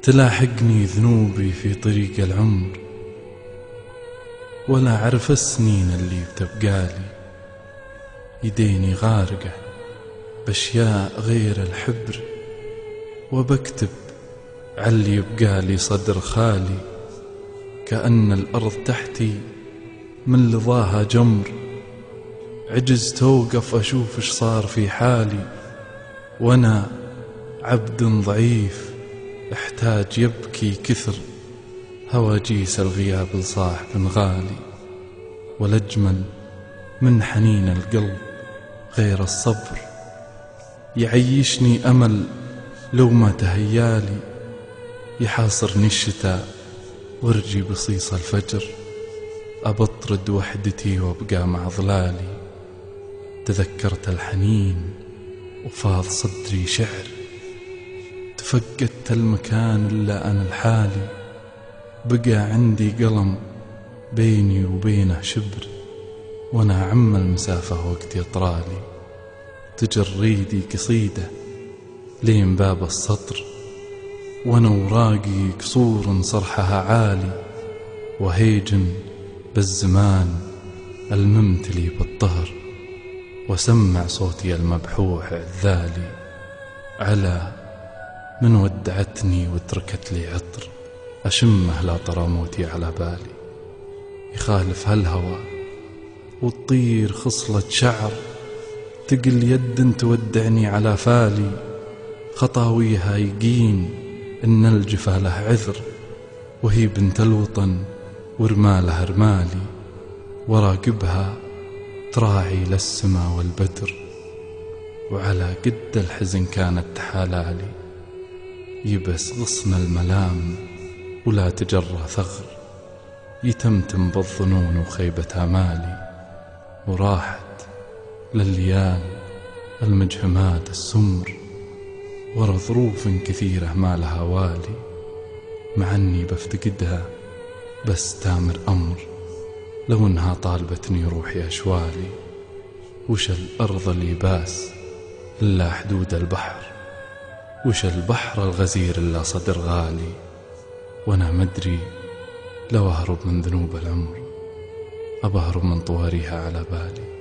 تلاحقني ذنوبي في طريق العمر، ولا أعرف السنين اللي بتبقالي. يديني غارقة بأشياء غير الحبر، وبكتب عاللي يبقالي صدر خالي. كأن الأرض تحتي من لظاها جمر، عجزت أوقف أشوف إيش صار في حالي. وأنا عبد ضعيف احتاج يبكي كثر، هواجيس الغياب لصاحب غالي. والأجمل من حنين القلب غير الصبر، يعيشني أمل لو ما تهيالي. يحاصرني الشتاء وارجي بصيص الفجر، أبطرد وحدتي وابقى مع ظلالي. تذكرت الحنين وفاض صدري شعر، تفقدت المكان إلا أنا لحالي. بقى عندي قلم بيني وبينه شبر، وانا عم المسافة وقت يطرالي. تجريدي قصيدة لين باب السطر، وانا وراقي قصور صرحها عالي. وهيج بالزمان الممتلي بالطهر، وسمع صوتي المبحوح عذالي. على من ودعتني وتركت لي عطر، أشمه لا طرى موتي على بالي. يخالف هالهوى وتطير خصلة شعر، تقل يد تودعني على فالي. خطاويها يقين إن الجفا له عذر، وهي بنت الوطن ورمالها رمالي. وراقبها تراعي للسما والبدر، وعلى قد الحزن كانت تحالالي. يبس غصن الملام ولا تجره ثغر، يتمتم بالظنون وخيبة آمالي. وراحت لليال المجهمات السمر، ورا ظروف كثيرة ما لها والي. مع أني بفتقدها بس تامر أمر، لو أنها طالبتني روحي أشوالي. وش الأرض اللي باس إلا حدود البحر، وش البحر الغزير إلا صدر غالي. وأنا مدري لو أهرب من ذنوب العمر، أبهرب من طواريها على بالي.